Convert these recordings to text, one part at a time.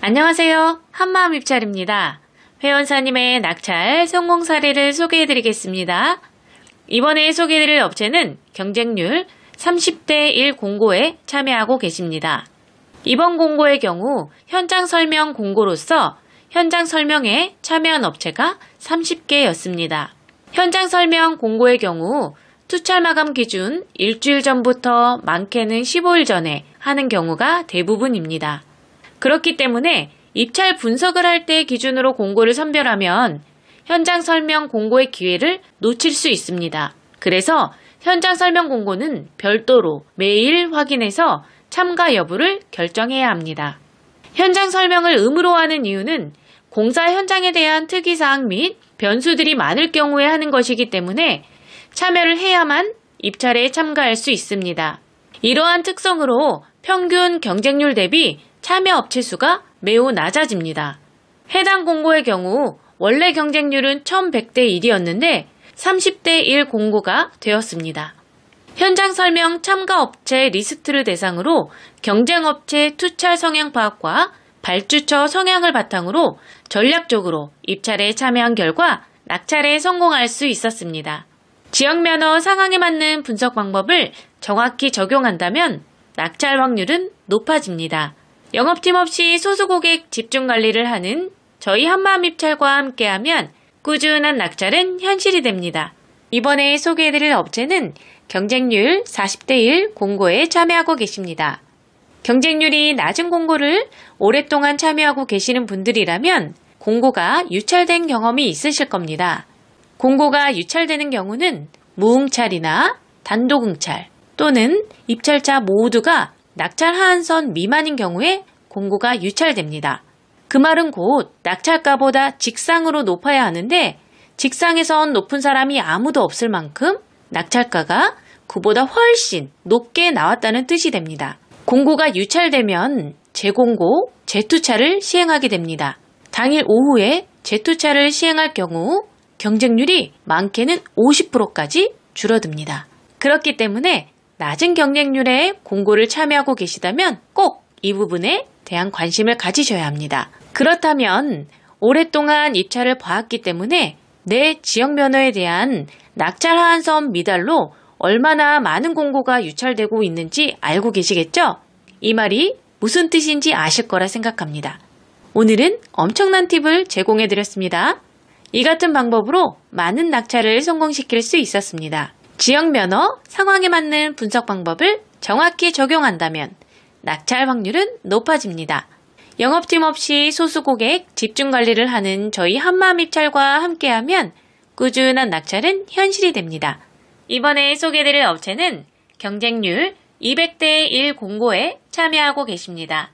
안녕하세요. 한마음 입찰입니다. 회원사님의 낙찰 성공 사례를 소개해드리겠습니다. 이번에 소개해드릴 업체는 경쟁률 30대 1 공고에 참여하고 계십니다. 이번 공고의 경우 현장 설명 공고로서 현장 설명에 참여한 업체가 30개였습니다. 현장 설명 공고의 경우 투찰 마감 기준 일주일 전부터 많게는 15일 전에 하는 경우가 대부분입니다. 그렇기 때문에 입찰 분석을 할 때 기준으로 공고를 선별하면 현장 설명 공고의 기회를 놓칠 수 있습니다. 그래서 현장 설명 공고는 별도로 매일 확인해서 참가 여부를 결정해야 합니다. 현장 설명을 의무로 하는 이유는 공사 현장에 대한 특이사항 및 변수들이 많을 경우에 하는 것이기 때문에 참여를 해야만 입찰에 참가할 수 있습니다. 이러한 특성으로 평균 경쟁률 대비 참여 업체 수가 매우 낮아집니다. 해당 공고의 경우 원래 경쟁률은 1100대 1이었는데 30대 1 공고가 되었습니다. 현장 설명 참가 업체 리스트를 대상으로 경쟁업체 투찰 성향 파악과 발주처 성향을 바탕으로 전략적으로 입찰에 참여한 결과 낙찰에 성공할 수 있었습니다. 지역면허 상황에 맞는 분석 방법을 정확히 적용한다면 낙찰 확률은 높아집니다. 영업팀 없이 소수고객 집중관리를 하는 저희 한마음 입찰과 함께하면 꾸준한 낙찰은 현실이 됩니다. 이번에 소개해드릴 업체는 경쟁률 40대 1 공고에 참여하고 계십니다. 경쟁률이 낮은 공고를 오랫동안 참여하고 계시는 분들이라면 공고가 유찰된 경험이 있으실 겁니다. 공고가 유찰되는 경우는 무응찰이나 단독응찰 또는 입찰자 모두가 낙찰 하한선 미만인 경우에 공고가 유찰됩니다. 그 말은 곧 낙찰가보다 직상으로 높아야 하는데 직상에선 높은 사람이 아무도 없을 만큼 낙찰가가 그보다 훨씬 높게 나왔다는 뜻이 됩니다. 공고가 유찰되면 재공고, 재투찰을 시행하게 됩니다. 당일 오후에 재투찰을 시행할 경우 경쟁률이 많게는 50%까지 줄어듭니다. 그렇기 때문에 낮은 경쟁률에 공고를 참여하고 계시다면 꼭 이 부분에 대한 관심을 가지셔야 합니다. 그렇다면 오랫동안 입찰을 봐왔기 때문에 내 지역 면허에 대한 낙찰 하한선 미달로 얼마나 많은 공고가 유찰되고 있는지 알고 계시겠죠? 이 말이 무슨 뜻인지 아실 거라 생각합니다. 오늘은 엄청난 팁을 제공해 드렸습니다. 이 같은 방법으로 많은 낙찰을 성공시킬 수 있었습니다. 지역 면허 상황에 맞는 분석 방법을 정확히 적용한다면 낙찰 확률은 높아집니다. 영업팀 없이 소수고객 집중관리를 하는 저희 한마음 입찰과 함께하면 꾸준한 낙찰은 현실이 됩니다. 이번에 소개해드릴 업체는 경쟁률 200대 1 공고에 참여하고 계십니다.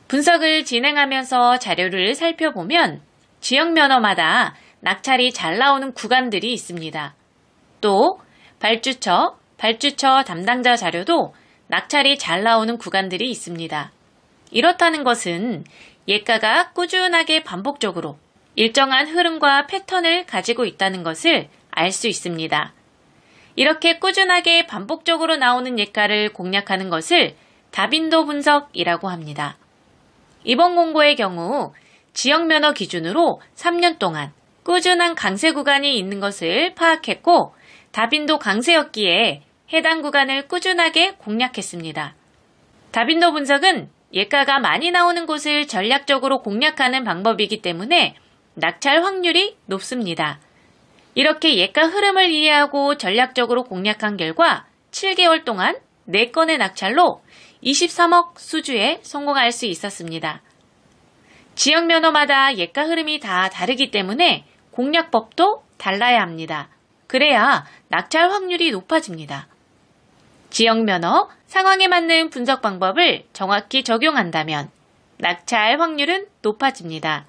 분석을 진행하면서 자료를 살펴보면 지역 면허마다 낙찰이 잘 나오는 구간들이 있습니다. 또 발주처 담당자 자료도 낙찰이 잘 나오는 구간들이 있습니다. 이렇다는 것은 예가가 꾸준하게 반복적으로 일정한 흐름과 패턴을 가지고 있다는 것을 알 수 있습니다. 이렇게 꾸준하게 반복적으로 나오는 예가를 공략하는 것을 다빈도 분석이라고 합니다. 이번 공고의 경우 지역 면허 기준으로 3년 동안 꾸준한 강세 구간이 있는 것을 파악했고 다빈도 강세였기에 해당 구간을 꾸준하게 공략했습니다. 다빈도 분석은 예가가 많이 나오는 곳을 전략적으로 공략하는 방법이기 때문에 낙찰 확률이 높습니다. 이렇게 예가 흐름을 이해하고 전략적으로 공략한 결과 7개월 동안 4건의 낙찰로 23억 수주에 성공할 수 있었습니다. 지역 면허마다 예가 흐름이 다 다르기 때문에 공략법도 달라야 합니다. 그래야 낙찰 확률이 높아집니다. 지역 면허 상황에 맞는 분석 방법을 정확히 적용한다면 낙찰 확률은 높아집니다.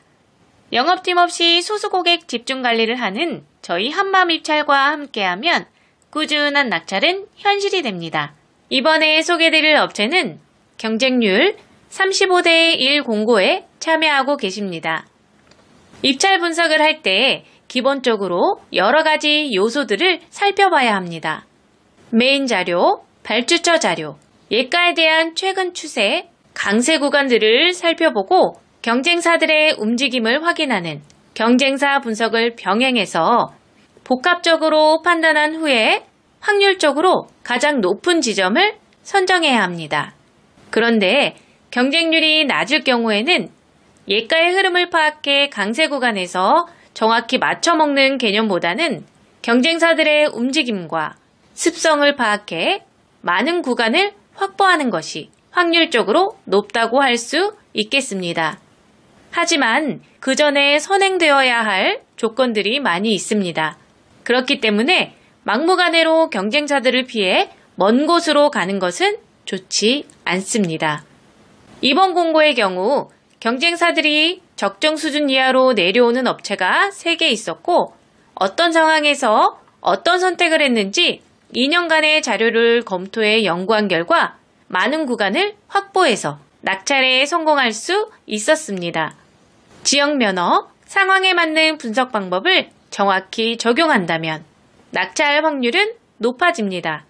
영업팀 없이 소수고객 집중관리를 하는 저희 한마음 입찰과 함께하면 꾸준한 낙찰은 현실이 됩니다. 이번에 소개드릴 업체는 경쟁률 35대 1 공고에 참여하고 계십니다. 입찰 분석을 할 때 기본적으로 여러 가지 요소들을 살펴봐야 합니다. 메인 자료, 발주처 자료, 예가에 대한 최근 추세, 강세 구간들을 살펴보고 경쟁사들의 움직임을 확인하는 경쟁사 분석을 병행해서 복합적으로 판단한 후에 확률적으로 가장 높은 지점을 선정해야 합니다. 그런데 경쟁률이 낮을 경우에는 예가의 흐름을 파악해 강세 구간에서 정확히 맞춰먹는 개념보다는 경쟁사들의 움직임과 습성을 파악해 많은 구간을 확보하는 것이 확률적으로 높다고 할 수 있겠습니다. 하지만 그 전에 선행되어야 할 조건들이 많이 있습니다. 그렇기 때문에 막무가내로 경쟁사들을 피해 먼 곳으로 가는 것은 좋지 않습니다. 이번 공고의 경우 경쟁사들이 적정 수준 이하로 내려오는 업체가 3개 있었고 어떤 상황에서 어떤 선택을 했는지 2년간의 자료를 검토해 연구한 결과 많은 구간을 확보해서 낙찰에 성공할 수 있었습니다. 지역 면허, 상황에 맞는 분석 방법을 정확히 적용한다면 낙찰 확률은 높아집니다.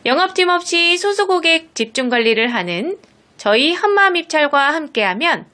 영업팀 없이 소수고객 집중 관리를 하는 저희 한마음입찰과 함께하면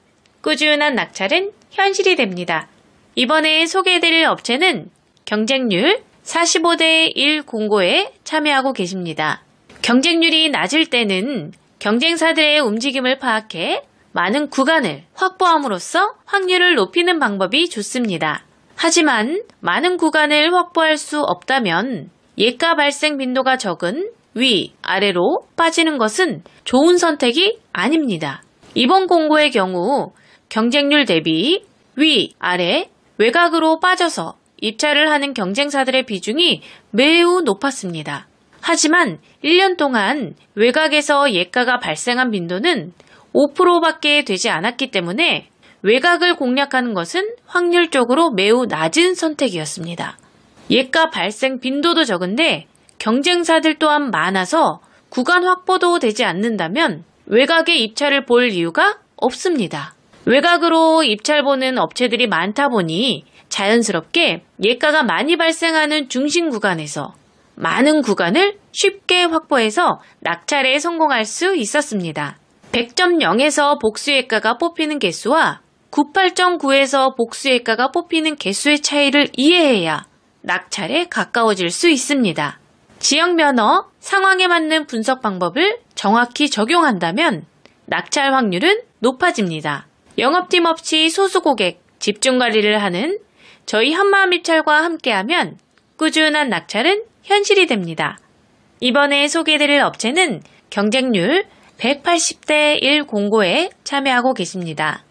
꾸준한 낙찰은 현실이 됩니다. 이번에 소개해드릴 업체는 경쟁률 45대 1 공고에 참여하고 계십니다. 경쟁률이 낮을 때는 경쟁사들의 움직임을 파악해 많은 구간을 확보함으로써 확률을 높이는 방법이 좋습니다. 하지만 많은 구간을 확보할 수 없다면 예가 발생 빈도가 적은 위, 아래로 빠지는 것은 좋은 선택이 아닙니다. 이번 공고의 경우 경쟁률 대비 위, 아래, 외곽으로 빠져서 입찰을 하는 경쟁사들의 비중이 매우 높았습니다. 하지만 1년 동안 외곽에서 예가가 발생한 빈도는 5%밖에 되지 않았기 때문에 외곽을 공략하는 것은 확률적으로 매우 낮은 선택이었습니다. 예가 발생 빈도도 적은데 경쟁사들 또한 많아서 구간 확보도 되지 않는다면 외곽에 입찰을 볼 이유가 없습니다. 외곽으로 입찰 보는 업체들이 많다 보니 자연스럽게 예가가 많이 발생하는 중심 구간에서 많은 구간을 쉽게 확보해서 낙찰에 성공할 수 있었습니다. 100.0에서 복수예가가 뽑히는 개수와 98.9에서 복수예가가 뽑히는 개수의 차이를 이해해야 낙찰에 가까워질 수 있습니다. 지역 면허, 상황에 맞는 분석 방법을 정확히 적용한다면 낙찰 확률은 높아집니다. 영업팀 없이 소수고객 집중 관리를 하는 저희 한마음입찰과 함께하면 꾸준한 낙찰은 현실이 됩니다. 이번에 소개해드릴 업체는 경쟁률 180대 1 공고에 참여하고 계십니다.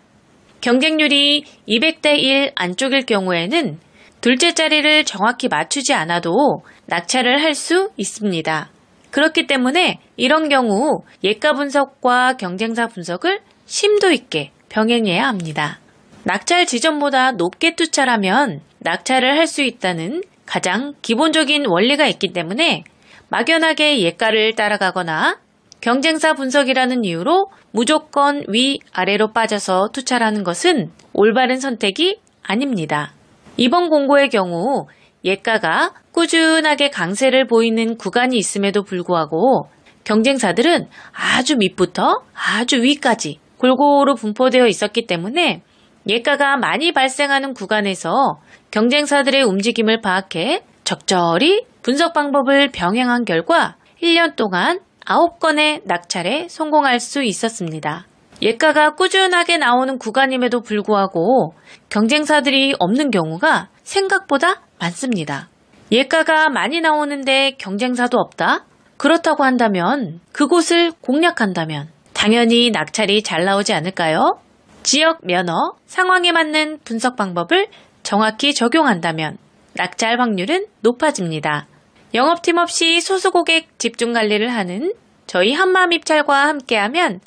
경쟁률이 200대 1 안쪽일 경우에는 둘째 자리를 정확히 맞추지 않아도 낙찰을 할 수 있습니다. 그렇기 때문에 이런 경우 예가 분석과 경쟁사 분석을 심도 있게 병행해야 합니다. 낙찰 지점보다 높게 투찰하면 낙찰을 할 수 있다는 가장 기본적인 원리가 있기 때문에 막연하게 예가를 따라가거나 경쟁사 분석이라는 이유로 무조건 위, 아래로 빠져서 투찰하는 것은 올바른 선택이 아닙니다. 이번 공고의 경우 예가가 꾸준하게 강세를 보이는 구간이 있음에도 불구하고 경쟁사들은 아주 밑부터 아주 위까지 골고루 분포되어 있었기 때문에 예가가 많이 발생하는 구간에서 경쟁사들의 움직임을 파악해 적절히 분석 방법을 병행한 결과 1년 동안 9건의 낙찰에 성공할 수 있었습니다. 예가가 꾸준하게 나오는 구간임에도 불구하고 경쟁사들이 없는 경우가 생각보다 많습니다. 예가가 많이 나오는데 경쟁사도 없다? 그렇다고 한다면 그곳을 공략한다면 당연히 낙찰이 잘 나오지 않을까요? 지역 면허, 상황에 맞는 분석 방법을 정확히 적용한다면 낙찰 확률은 높아집니다. 영업팀 없이 소수고객 집중 관리를 하는 저희 한마음입찰과 함께하면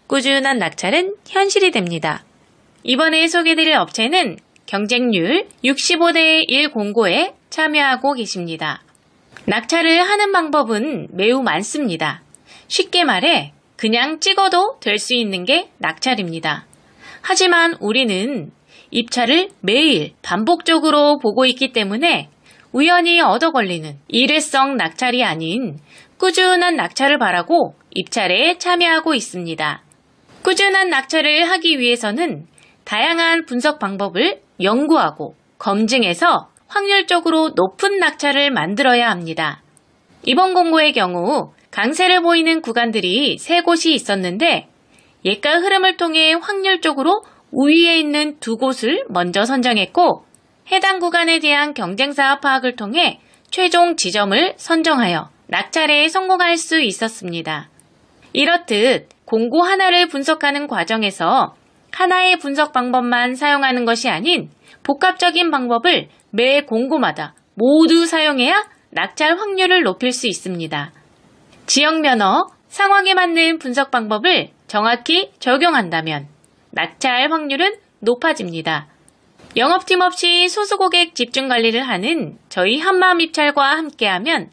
꾸준한 낙찰은 현실이 됩니다. 이번에 소개해드릴 업체는 경쟁률 65대 1 공고에 참여하고 계십니다. 낙찰을 하는 방법은 매우 많습니다. 쉽게 말해 그냥 찍어도 될 수 있는 게 낙찰입니다. 하지만 우리는 입찰을 매일 반복적으로 보고 있기 때문에 우연히 얻어 걸리는 일회성 낙찰이 아닌 꾸준한 낙찰을 바라고 입찰에 참여하고 있습니다. 꾸준한 낙찰을 하기 위해서는 다양한 분석 방법을 연구하고 검증해서 확률적으로 높은 낙찰을 만들어야 합니다. 이번 공고의 경우 강세를 보이는 구간들이 3곳이 있었는데 예가 흐름을 통해 확률적으로 우위에 있는 2곳을 먼저 선정했고 해당 구간에 대한 경쟁사 파악을 통해 최종 지점을 선정하여 낙찰에 성공할 수 있었습니다. 이렇듯 공고 하나를 분석하는 과정에서 하나의 분석 방법만 사용하는 것이 아닌 복합적인 방법을 매 공고마다 모두 사용해야 낙찰 확률을 높일 수 있습니다. 지역 면허, 상황에 맞는 분석 방법을 정확히 적용한다면 낙찰 확률은 높아집니다. 영업팀 없이 소수고객 집중 관리를 하는 저희 한마음입찰과 함께하면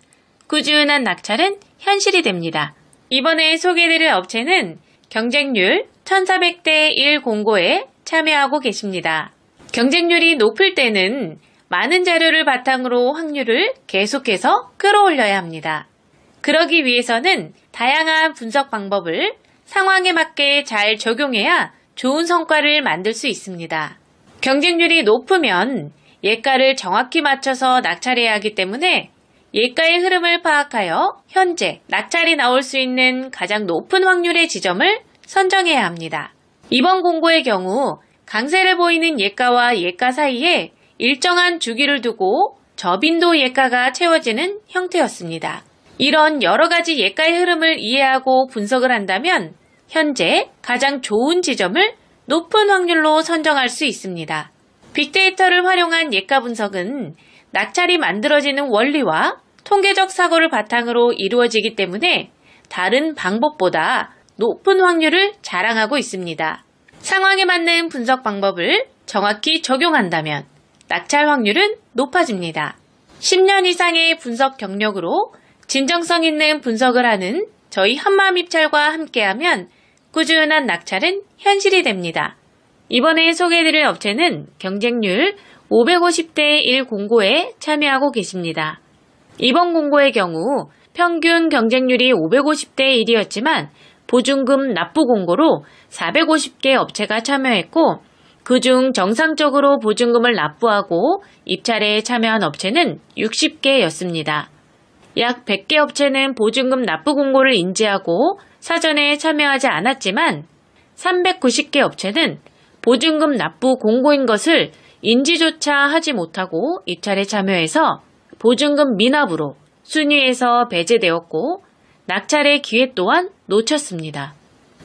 꾸준한 낙찰은 현실이 됩니다. 이번에 소개해드릴 업체는 경쟁률 1400대 1 공고에 참여하고 계십니다. 경쟁률이 높을 때는 많은 자료를 바탕으로 확률을 계속해서 끌어올려야 합니다. 그러기 위해서는 다양한 분석 방법을 상황에 맞게 잘 적용해야 좋은 성과를 만들 수 있습니다. 경쟁률이 높으면 예가를 정확히 맞춰서 낙찰해야 하기 때문에 예가의 흐름을 파악하여 현재 낙찰이 나올 수 있는 가장 높은 확률의 지점을 선정해야 합니다. 이번 공고의 경우 강세를 보이는 예가와 예가 사이에 일정한 주기를 두고 저빈도 예가가 채워지는 형태였습니다. 이런 여러 가지 예가의 흐름을 이해하고 분석을 한다면 현재 가장 좋은 지점을 높은 확률로 선정할 수 있습니다. 빅데이터를 활용한 예가 분석은 낙찰이 만들어지는 원리와 통계적 사고를 바탕으로 이루어지기 때문에 다른 방법보다 높은 확률을 자랑하고 있습니다. 상황에 맞는 분석 방법을 정확히 적용한다면 낙찰 확률은 높아집니다. 10년 이상의 분석 경력으로 진정성 있는 분석을 하는 저희 한마음입찰과 함께하면 꾸준한 낙찰은 현실이 됩니다. 이번에 소개해드릴 업체는 경쟁률 550대 1 공고에 참여하고 계십니다. 이번 공고의 경우 평균 경쟁률이 550대 1이었지만 보증금 납부 공고로 450개 업체가 참여했고 그중 정상적으로 보증금을 납부하고 입찰에 참여한 업체는 60개였습니다. 약 100개 업체는 보증금 납부 공고를 인지하고 사전에 참여하지 않았지만 390개 업체는 보증금 납부 공고인 것을 인지조차 하지 못하고 입찰에 참여해서 보증금 미납으로 순위에서 배제되었고 낙찰의 기회 또한 놓쳤습니다.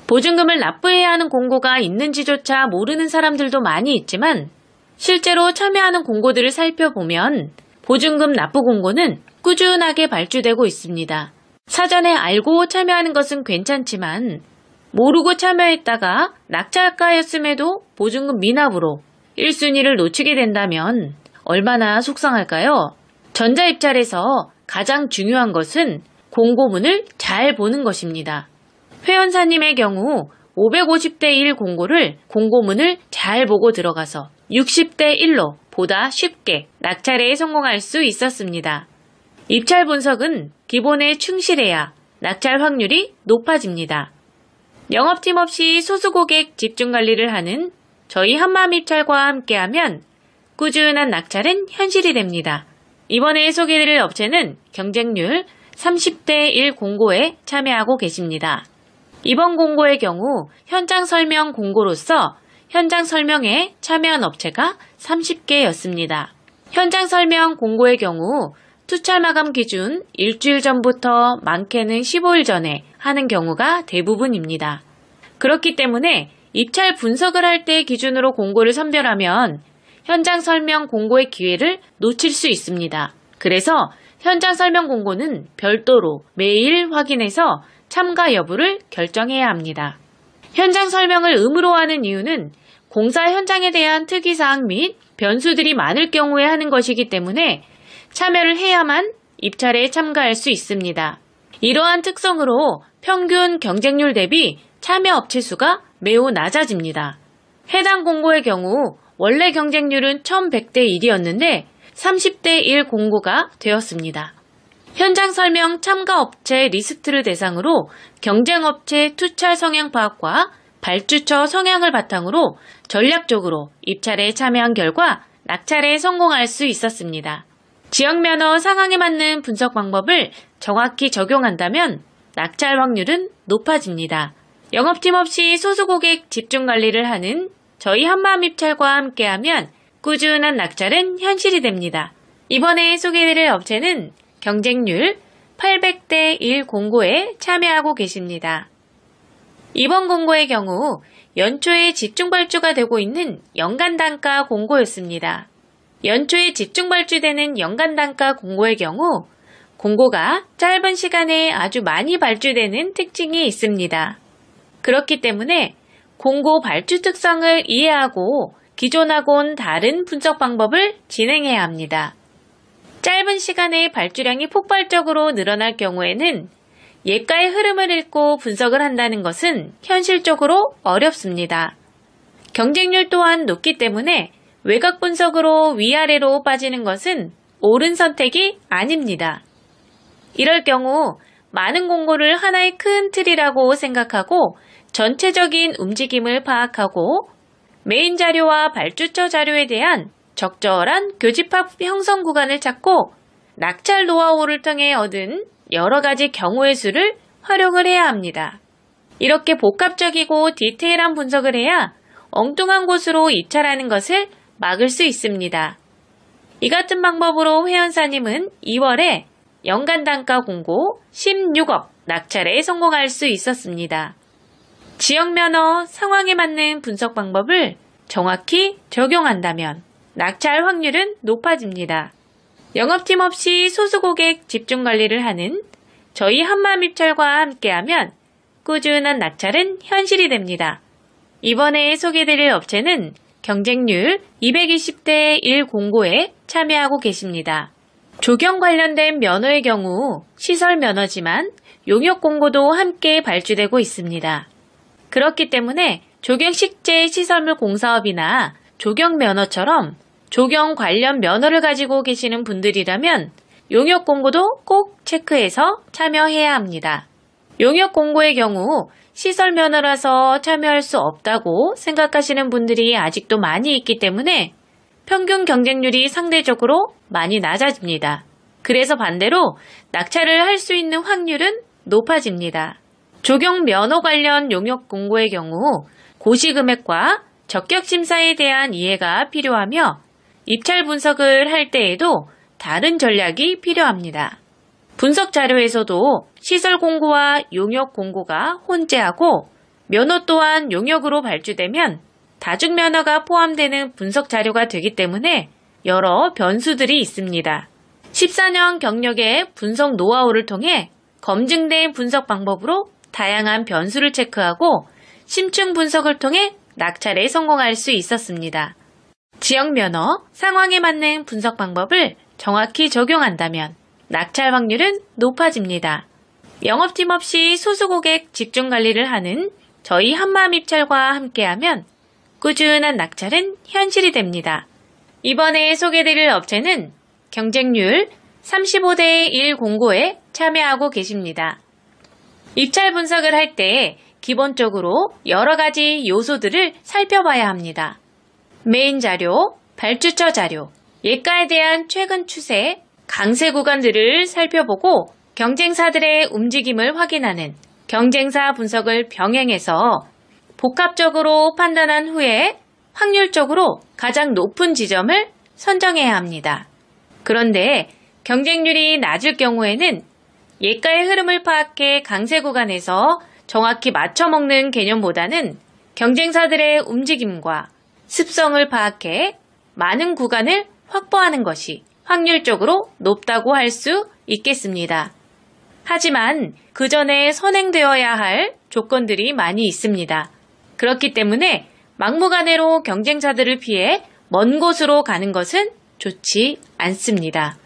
보증금을 납부해야 하는 공고가 있는지조차 모르는 사람들도 많이 있지만 실제로 참여하는 공고들을 살펴보면 보증금 납부 공고는 꾸준하게 발주되고 있습니다. 사전에 알고 참여하는 것은 괜찮지만 모르고 참여했다가 낙찰가였음에도 보증금 미납으로 1순위를 놓치게 된다면 얼마나 속상할까요? 전자입찰에서 가장 중요한 것은 공고문을 잘 보는 것입니다. 회원사님의 경우 550대 1 공고를 공고문을 잘 보고 들어가서 60대 1로 보다 쉽게 낙찰에 성공할 수 있었습니다. 입찰 분석은 기본에 충실해야 낙찰 확률이 높아집니다. 영업팀 없이 소수고객 집중관리를 하는 저희 한마음입찰과 함께하면 꾸준한 낙찰은 현실이 됩니다. 이번에 소개해드릴 업체는 경쟁률 30대 1 공고에 참여하고 계십니다. 이번 공고의 경우 현장 설명 공고로서 현장 설명에 참여한 업체가 30개였습니다. 현장 설명 공고의 경우 투찰 마감 기준 일주일 전부터 많게는 15일 전에 하는 경우가 대부분입니다. 그렇기 때문에 입찰 분석을 할 때 기준으로 공고를 선별하면 현장 설명 공고의 기회를 놓칠 수 있습니다. 그래서 현장 설명 공고는 별도로 매일 확인해서 참가 여부를 결정해야 합니다. 현장 설명을 의무로 하는 이유는 공사 현장에 대한 특이사항 및 변수들이 많을 경우에 하는 것이기 때문에 참여를 해야만 입찰에 참가할 수 있습니다. 이러한 특성으로 평균 경쟁률 대비 참여 업체 수가 매우 낮아집니다. 해당 공고의 경우 원래 경쟁률은 1100대 1이었는데 30대 1 공고가 되었습니다. 현장 설명 참가 업체 리스트를 대상으로 경쟁업체 투찰 성향 파악과 발주처 성향을 바탕으로 전략적으로 입찰에 참여한 결과 낙찰에 성공할 수 있었습니다. 지역 면허 상황에 맞는 분석 방법을 정확히 적용한다면 낙찰 확률은 높아집니다. 영업팀 없이 소수 고객 집중 관리를 하는 저희 한마음입찰과 함께하면 꾸준한 낙찰은 현실이 됩니다. 이번에 소개해드릴 업체는 경쟁률 800대 1 공고에 참여하고 계십니다. 이번 공고의 경우 연초에 집중 발주가 되고 있는 연간 단가 공고였습니다. 연초에 집중 발주되는 연간 단가 공고의 경우 공고가 짧은 시간에 아주 많이 발주되는 특징이 있습니다. 그렇기 때문에 공고 발주 특성을 이해하고 기존하고는 다른 분석 방법을 진행해야 합니다. 짧은 시간에 발주량이 폭발적으로 늘어날 경우에는 예가의 흐름을 읽고 분석을 한다는 것은 현실적으로 어렵습니다. 경쟁률 또한 높기 때문에 외곽 분석으로 위아래로 빠지는 것은 옳은 선택이 아닙니다. 이럴 경우 많은 공고를 하나의 큰 틀이라고 생각하고 전체적인 움직임을 파악하고 메인 자료와 발주처 자료에 대한 적절한 교집합 형성 구간을 찾고 낙찰 노하우를 통해 얻은 여러 가지 경우의 수를 활용을 해야 합니다. 이렇게 복합적이고 디테일한 분석을 해야 엉뚱한 곳으로 입찰하는 것을 막을 수 있습니다. 이 같은 방법으로 회원사님은 2월에 연간 단가 공고 16억 낙찰에 성공할 수 있었습니다. 지역 면허 상황에 맞는 분석 방법을 정확히 적용한다면 낙찰 확률은 높아집니다. 영업팀 없이 소수 고객 집중 관리를 하는 저희 한마음입찰과 함께하면 꾸준한 낙찰은 현실이 됩니다. 이번에 소개드릴 업체는 경쟁률 220대 1 공고에 참여하고 계십니다. 조경 관련된 면허의 경우 시설 면허지만 용역 공고도 함께 발주되고 있습니다. 그렇기 때문에 조경식재 시설물 공사업이나 조경 면허처럼 조경 관련 면허를 가지고 계시는 분들이라면 용역 공고도 꼭 체크해서 참여해야 합니다. 용역 공고의 경우 시설 면허라서 참여할 수 없다고 생각하시는 분들이 아직도 많이 있기 때문에 평균 경쟁률이 상대적으로 많이 낮아집니다. 그래서 반대로 낙찰을 할 수 있는 확률은 높아집니다. 조경 면허 관련 용역 공고의 경우 고시금액과 적격 심사에 대한 이해가 필요하며 입찰 분석을 할 때에도 다른 전략이 필요합니다. 분석 자료에서도 시설 공고와 용역 공고가 혼재하고 면허 또한 용역으로 발주되면 다중 면허가 포함되는 분석 자료가 되기 때문에 여러 변수들이 있습니다. 14년 경력의 분석 노하우를 통해 검증된 분석 방법으로 다양한 변수를 체크하고 심층 분석을 통해 낙찰에 성공할 수 있었습니다. 지역 면허 상황에 맞는 분석 방법을 정확히 적용한다면 낙찰 확률은 높아집니다. 영업팀 없이 소수 고객 집중 관리를 하는 저희 한마음입찰과 함께하면 꾸준한 낙찰은 현실이 됩니다. 이번에 소개드릴 업체는 경쟁률 35대 1 공고에 참여하고 계십니다. 입찰 분석을 할 때 기본적으로 여러 가지 요소들을 살펴봐야 합니다. 메인 자료, 발주처 자료, 예가에 대한 최근 추세, 강세 구간들을 살펴보고 경쟁사들의 움직임을 확인하는 경쟁사 분석을 병행해서 복합적으로 판단한 후에 확률적으로 가장 높은 지점을 선정해야 합니다. 그런데 경쟁률이 낮을 경우에는 예가의 흐름을 파악해 강세 구간에서 정확히 맞춰먹는 개념보다는 경쟁사들의 움직임과 습성을 파악해 많은 구간을 확보하는 것이 확률적으로 높다고 할 수 있겠습니다. 하지만 그 전에 선행되어야 할 조건들이 많이 있습니다. 그렇기 때문에 막무가내로 경쟁사들을 피해 먼 곳으로 가는 것은 좋지 않습니다.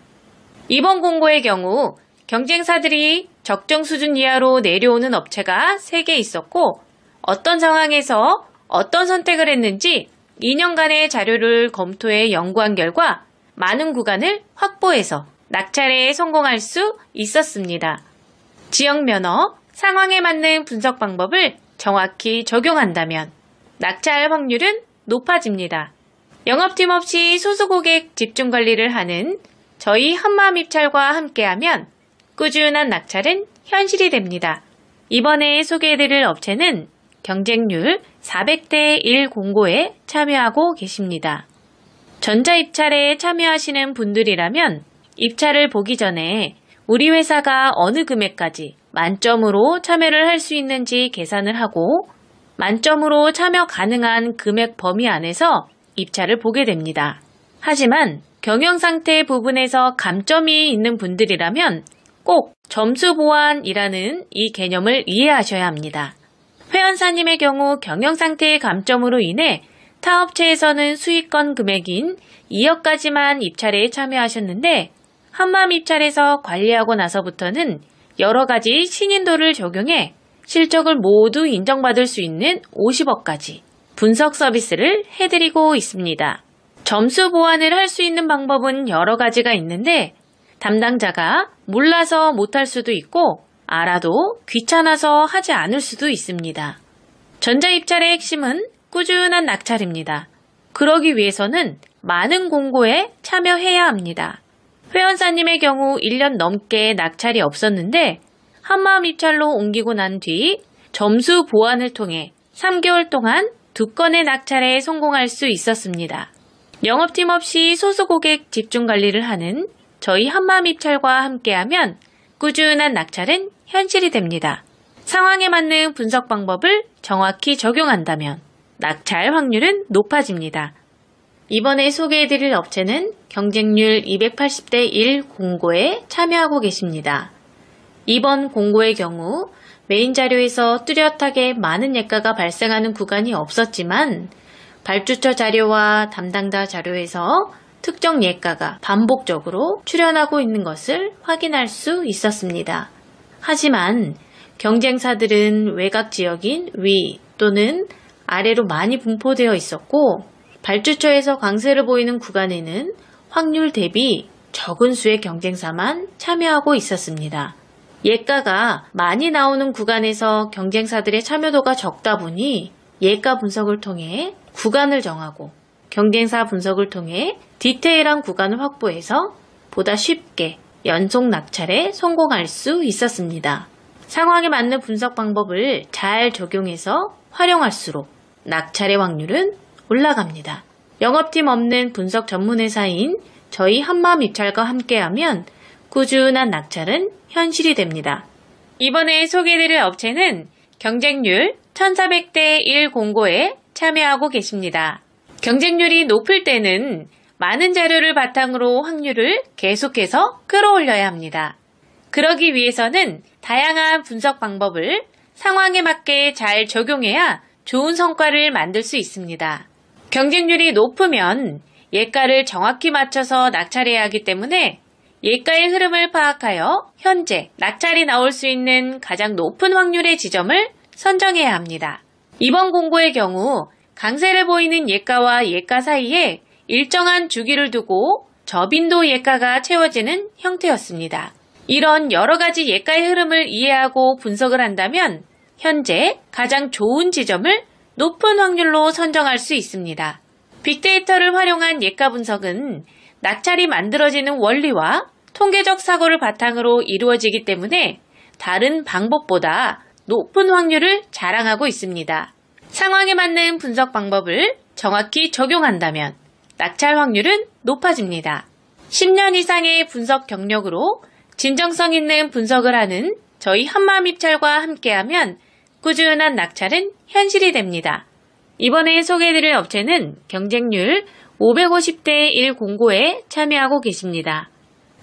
이번 공고의 경우 경쟁사들이 적정 수준 이하로 내려오는 업체가 3개 있었고 어떤 상황에서 어떤 선택을 했는지 2년간의 자료를 검토해 연구한 결과 많은 구간을 확보해서 낙찰에 성공할 수 있었습니다. 지역 면허, 상황에 맞는 분석 방법을 정확히 적용한다면 낙찰 확률은 높아집니다. 영업팀 없이 소수고객 집중관리를 하는 저희 한마음입찰과 함께하면 꾸준한 낙찰은 현실이 됩니다. 이번에 소개해드릴 업체는 경쟁률 400대 1 공고에 참여하고 계십니다. 전자입찰에 참여하시는 분들이라면 입찰을 보기 전에 우리 회사가 어느 금액까지 만점으로 참여를 할 수 있는지 계산을 하고 만점으로 참여 가능한 금액 범위 안에서 입찰을 보게 됩니다. 하지만 경영상태 부분에서 감점이 있는 분들이라면 꼭 점수 보완이라는 이 개념을 이해하셔야 합니다. 회원사님의 경우 경영상태의 감점으로 인해 타 업체에서는 수익권 금액인 2억까지만 입찰에 참여하셨는데 한마음입찰에서 관리하고 나서부터는 여러 가지 신인도를 적용해 실적을 모두 인정받을 수 있는 50억까지 분석 서비스를 해드리고 있습니다. 점수 보완을 할 수 있는 방법은 여러 가지가 있는데 담당자가 몰라서 못할 수도 있고 알아도 귀찮아서 하지 않을 수도 있습니다. 전자입찰의 핵심은 꾸준한 낙찰입니다. 그러기 위해서는 많은 공고에 참여해야 합니다. 회원사님의 경우 1년 넘게 낙찰이 없었는데 한마음입찰로 옮기고 난 뒤 점수 보완을 통해 3개월 동안 2건의 낙찰에 성공할 수 있었습니다. 영업팀 없이 소수고객 집중관리를 하는 저희 한마음입찰과 함께하면 꾸준한 낙찰은 현실이 됩니다. 상황에 맞는 분석 방법을 정확히 적용한다면 낙찰 확률은 높아집니다. 이번에 소개해드릴 업체는 경쟁률 280대 1 공고에 참여하고 계십니다. 이번 공고의 경우 메인 자료에서 뚜렷하게 많은 예가가 발생하는 구간이 없었지만 발주처 자료와 담당자 자료에서 특정 예가가 반복적으로 출현하고 있는 것을 확인할 수 있었습니다. 하지만 경쟁사들은 외곽 지역인 위 또는 아래로 많이 분포되어 있었고 발주처에서 강세를 보이는 구간에는 확률 대비 적은 수의 경쟁사만 참여하고 있었습니다. 예가가 많이 나오는 구간에서 경쟁사들의 참여도가 적다 보니 예가 분석을 통해 구간을 정하고 경쟁사 분석을 통해 디테일한 구간을 확보해서 보다 쉽게 연속 낙찰에 성공할 수 있었습니다. 상황에 맞는 분석 방법을 잘 적용해서 활용할수록 낙찰의 확률은 올라갑니다. 영업팀 없는 분석 전문회사인 저희 한마음입찰과 함께하면 꾸준한 낙찰은 현실이 됩니다. 이번에 소개해드릴 업체는 경쟁률 1400대 1 공고에 참여하고 계십니다. 경쟁률이 높을 때는 많은 자료를 바탕으로 확률을 계속해서 끌어올려야 합니다. 그러기 위해서는 다양한 분석 방법을 상황에 맞게 잘 적용해야 좋은 성과를 만들 수 있습니다. 경쟁률이 높으면 예가를 정확히 맞춰서 낙찰해야 하기 때문에 예가의 흐름을 파악하여 현재 낙찰이 나올 수 있는 가장 높은 확률의 지점을 선정해야 합니다. 이번 공고의 경우 강세를 보이는 예가와 예가 사이에 일정한 주기를 두고 저빈도 예가가 채워지는 형태였습니다. 이런 여러 가지 예가의 흐름을 이해하고 분석을 한다면 현재 가장 좋은 지점을 높은 확률로 선정할 수 있습니다. 빅데이터를 활용한 예가 분석은 낙찰이 만들어지는 원리와 통계적 사고를 바탕으로 이루어지기 때문에 다른 방법보다 높은 확률을 자랑하고 있습니다. 상황에 맞는 분석 방법을 정확히 적용한다면 낙찰 확률은 높아집니다. 10년 이상의 분석 경력으로 진정성 있는 분석을 하는 저희 한마음입찰과 함께하면 꾸준한 낙찰은 현실이 됩니다. 이번에 소개해드릴 업체는 경쟁률 550대 1 공고에 참여하고 계십니다.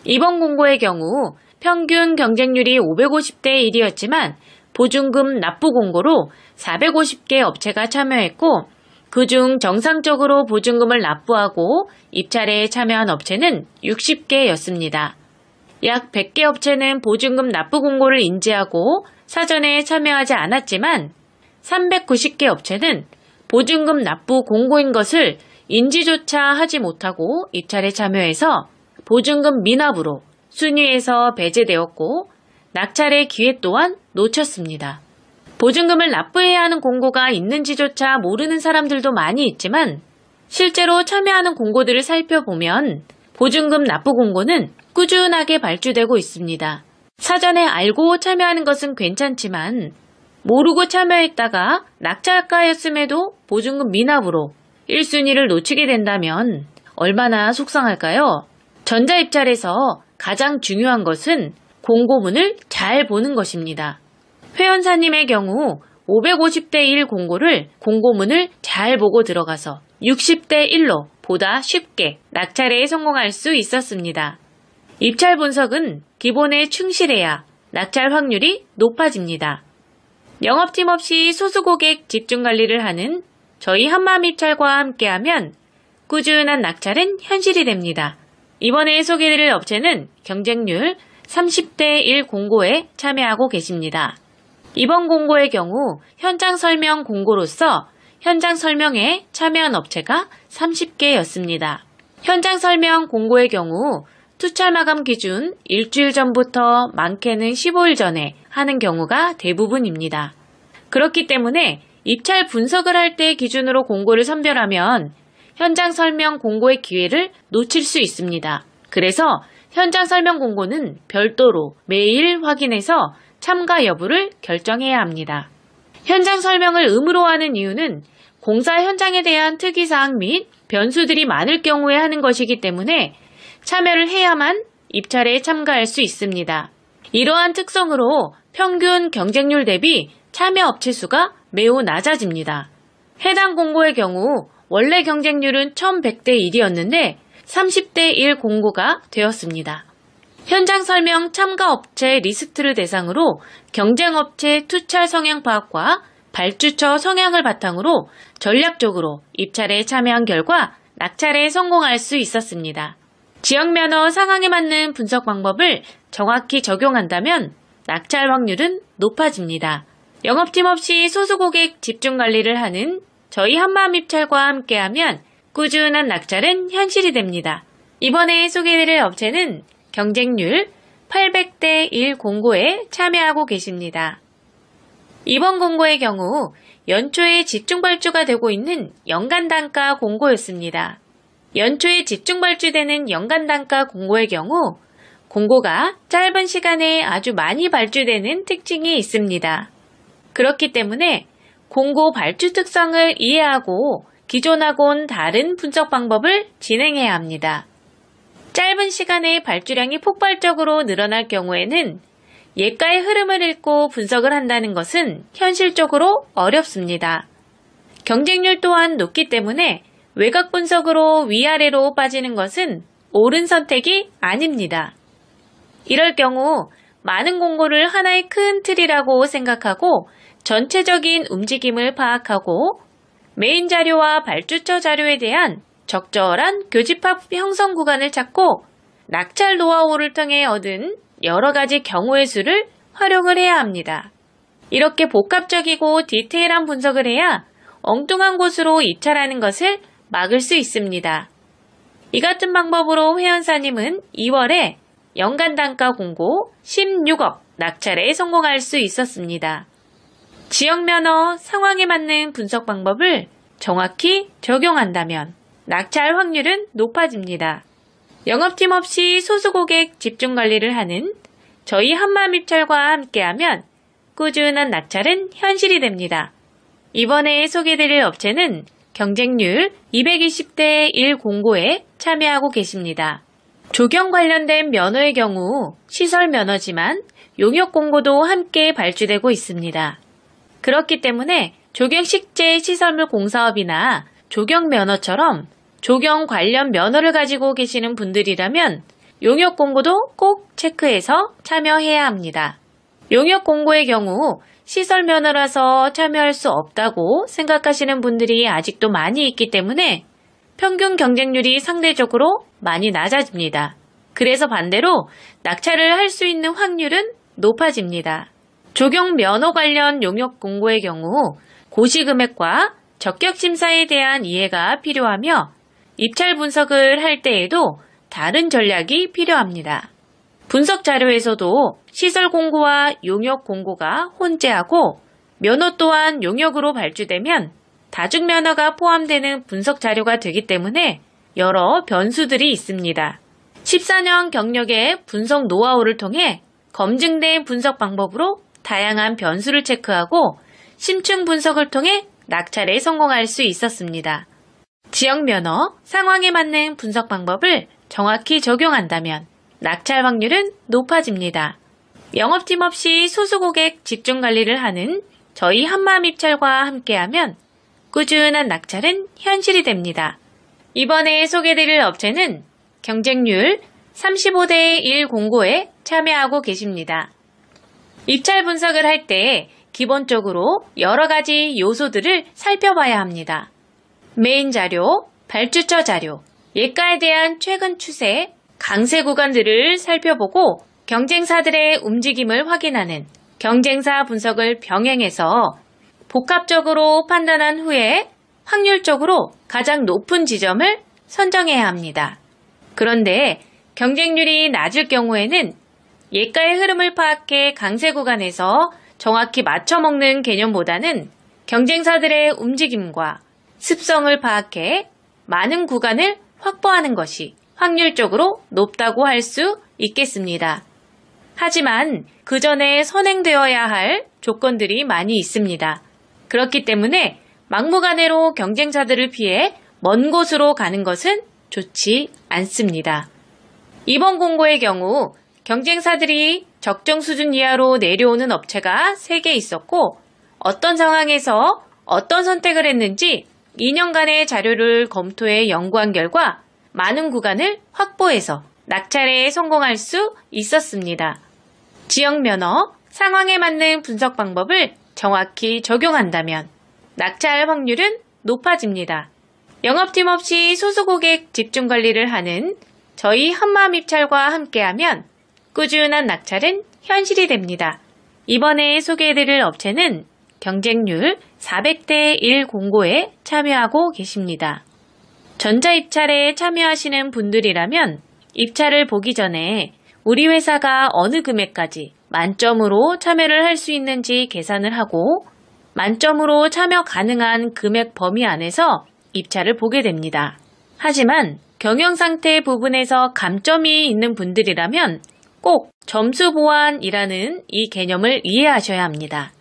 이번 공고의 경우 평균 경쟁률이 550대 1이었지만 보증금 납부 공고로 450개 업체가 참여했고 그중 정상적으로 보증금을 납부하고 입찰에 참여한 업체는 60개였습니다. 약 100개 업체는 보증금 납부 공고를 인지하고 사전에 참여하지 않았지만 390개 업체는 보증금 납부 공고인 것을 인지조차 하지 못하고 입찰에 참여해서 보증금 미납으로 순위에서 배제되었고 낙찰의 기회 또한 놓쳤습니다. 보증금을 납부해야 하는 공고가 있는지조차 모르는 사람들도 많이 있지만 실제로 참여하는 공고들을 살펴보면 보증금 납부 공고는 꾸준하게 발주되고 있습니다. 사전에 알고 참여하는 것은 괜찮지만 모르고 참여했다가 낙찰가였음에도 보증금 미납으로 1순위를 놓치게 된다면 얼마나 속상할까요? 전자입찰에서 가장 중요한 것은 공고문을 잘 보는 것입니다. 회원사님의 경우 550대 1 공고를 공고문을 잘 보고 들어가서 60대 1로 보다 쉽게 낙찰에 성공할 수 있었습니다. 입찰 분석은 기본에 충실해야 낙찰 확률이 높아집니다. 영업팀 없이 소수고객 집중관리를 하는 저희 한마음입찰과 함께하면 꾸준한 낙찰은 현실이 됩니다. 이번에 소개해드릴 업체는 경쟁률 30대 1 공고에 참여하고 계십니다. 이번 공고의 경우 현장 설명 공고로서 현장 설명에 참여한 업체가 30개였습니다. 현장 설명 공고의 경우 투찰 마감 기준 일주일 전부터 많게는 15일 전에 하는 경우가 대부분입니다. 그렇기 때문에 입찰 분석을 할 때 기준으로 공고를 선별하면 현장 설명 공고의 기회를 놓칠 수 있습니다. 그래서 현장 설명 공고는 별도로 매일 확인해서 참가 여부를 결정해야 합니다. 현장 설명을 의무로 하는 이유는 공사 현장에 대한 특이사항 및 변수들이 많을 경우에 하는 것이기 때문에 참여를 해야만 입찰에 참가할 수 있습니다. 이러한 특성으로 평균 경쟁률 대비 참여 업체 수가 매우 낮아집니다. 해당 공고의 경우 원래 경쟁률은 1100대 1이었는데 30대 1 공고가 되었습니다. 현장 설명 참가 업체 리스트를 대상으로 경쟁업체 투찰 성향 파악과 발주처 성향을 바탕으로 전략적으로 입찰에 참여한 결과 낙찰에 성공할 수 있었습니다. 지역면허 상황에 맞는 분석 방법을 정확히 적용한다면 낙찰 확률은 높아집니다. 영업팀 없이 소수고객 집중관리를 하는 저희 한마음입찰과 함께하면 꾸준한 낙찰은 현실이 됩니다. 이번에 소개해드릴 업체는 경쟁률 800대 1 공고에 참여하고 계십니다. 이번 공고의 경우 연초에 집중발주가 되고 있는 연간단가 공고였습니다. 연초에 집중발주되는 연간단가 공고의 경우 공고가 짧은 시간에 아주 많이 발주되는 특징이 있습니다. 그렇기 때문에 공고 발주 특성을 이해하고 기존하고는 다른 분석 방법을 진행해야 합니다. 짧은 시간에 발주량이 폭발적으로 늘어날 경우에는 예가의 흐름을 읽고 분석을 한다는 것은 현실적으로 어렵습니다. 경쟁률 또한 높기 때문에 외곽 분석으로 위아래로 빠지는 것은 옳은 선택이 아닙니다. 이럴 경우 많은 공고를 하나의 큰 틀이라고 생각하고 전체적인 움직임을 파악하고 메인 자료와 발주처 자료에 대한 적절한 교집합 형성 구간을 찾고 낙찰 노하우를 통해 얻은 여러 가지 경우의 수를 활용을 해야 합니다. 이렇게 복합적이고 디테일한 분석을 해야 엉뚱한 곳으로 입찰하는 것을 막을 수 있습니다. 이 같은 방법으로 회원사님은 2월에 연간 단가 공고 16억 낙찰에 성공할 수 있었습니다. 지역 면허 상황에 맞는 분석 방법을 정확히 적용한다면 낙찰 확률은 높아집니다. 영업팀 없이 소수고객 집중관리를 하는 저희 한마음입찰과 함께하면 꾸준한 낙찰은 현실이 됩니다. 이번에 소개해드릴 업체는 경쟁률 220대 1 공고에 참여하고 계십니다. 조경 관련된 면허의 경우 시설 면허지만 용역 공고도 함께 발주되고 있습니다. 그렇기 때문에 조경식재 시설물 공사업이나 조경 면허처럼 조경 관련 면허를 가지고 계시는 분들이라면 용역 공고도 꼭 체크해서 참여해야 합니다. 용역 공고의 경우 시설 면허라서 참여할 수 없다고 생각하시는 분들이 아직도 많이 있기 때문에 평균 경쟁률이 상대적으로 많이 낮아집니다. 그래서 반대로 낙찰을 할 수 있는 확률은 높아집니다. 조경 면허 관련 용역 공고의 경우 고시금액과 적격심사에 대한 이해가 필요하며 입찰 분석을 할 때에도 다른 전략이 필요합니다. 분석 자료에서도 시설 공고와 용역 공고가 혼재하고 면허 또한 용역으로 발주되면 다중면허가 포함되는 분석 자료가 되기 때문에 여러 변수들이 있습니다. 14년 경력의 분석 노하우를 통해 검증된 분석 방법으로 다양한 변수를 체크하고 심층 분석을 통해 낙찰에 성공할 수 있었습니다. 지역 면허, 상황에 맞는 분석 방법을 정확히 적용한다면 낙찰 확률은 높아집니다. 영업팀 없이 소수고객 집중 관리를 하는 저희 한마음입찰과 함께하면 꾸준한 낙찰은 현실이 됩니다. 이번에 소개드릴 업체는 경쟁률 35대 1 공고에 참여하고 계십니다. 입찰 분석을 할 때 기본적으로 여러 가지 요소들을 살펴봐야 합니다. 메인 자료, 발주처 자료, 예가에 대한 최근 추세, 강세 구간들을 살펴보고 경쟁사들의 움직임을 확인하는 경쟁사 분석을 병행해서 복합적으로 판단한 후에 확률적으로 가장 높은 지점을 선정해야 합니다. 그런데 경쟁률이 낮을 경우에는 예가의 흐름을 파악해 강세 구간에서 정확히 맞춰먹는 개념보다는 경쟁사들의 움직임과 습성을 파악해 많은 구간을 확보하는 것이 확률적으로 높다고 할 수 있겠습니다. 하지만 그 전에 선행되어야 할 조건들이 많이 있습니다. 그렇기 때문에 막무가내로 경쟁사들을 피해 먼 곳으로 가는 것은 좋지 않습니다. 이번 공고의 경우 경쟁사들이 적정 수준 이하로 내려오는 업체가 3개 있었고 어떤 상황에서 어떤 선택을 했는지 2년간의 자료를 검토해 연구한 결과 많은 구간을 확보해서 낙찰에 성공할 수 있었습니다. 지역 면허, 상황에 맞는 분석 방법을 정확히 적용한다면 낙찰 확률은 높아집니다. 영업팀 없이 소수고객 집중 관리를 하는 저희 한마음입찰과 함께하면 꾸준한 낙찰은 현실이 됩니다. 이번에 소개해드릴 업체는 경쟁률 400대 1 공고에 참여하고 계십니다. 전자입찰에 참여하시는 분들이라면 입찰을 보기 전에 우리 회사가 어느 금액까지 만점으로 참여를 할 수 있는지 계산을 하고 만점으로 참여 가능한 금액 범위 안에서 입찰을 보게 됩니다. 하지만 경영상태 부분에서 감점이 있는 분들이라면 꼭 점수 보완이라는 이 개념을 이해하셔야 합니다.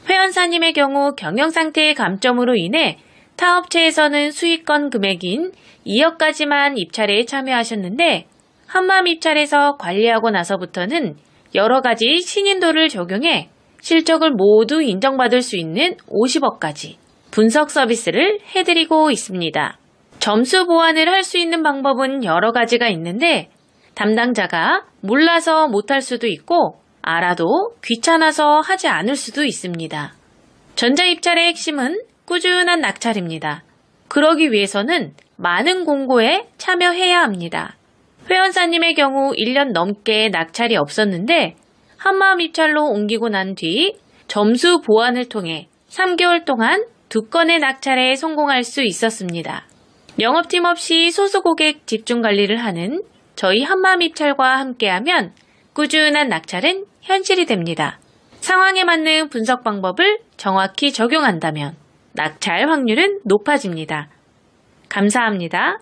회원사님의 경우 경영상태의 감점으로 인해 타 업체에서는 수익권 금액인 2억까지만 입찰에 참여하셨는데 한마음입찰에서 관리하고 나서부터는 여러 가지 신인도를 적용해 실적을 모두 인정받을 수 있는 50억까지 분석 서비스를 해드리고 있습니다. 점수 보완을 할 수 있는 방법은 여러 가지가 있는데 담당자가 몰라서 못할 수도 있고 알아도 귀찮아서 하지 않을 수도 있습니다. 전자입찰의 핵심은 꾸준한 낙찰입니다. 그러기 위해서는 많은 공고에 참여해야 합니다. 회원사님의 경우 1년 넘게 낙찰이 없었는데 한마음입찰로 옮기고 난 뒤 점수 보완을 통해 3개월 동안 2건의 낙찰에 성공할 수 있었습니다. 영업팀 없이 소수고객 집중관리를 하는 저희 한마음입찰과 함께하면 꾸준한 낙찰은 현실이 됩니다. 상황에 맞는 분석 방법을 정확히 적용한다면 낙찰 확률은 높아집니다. 감사합니다.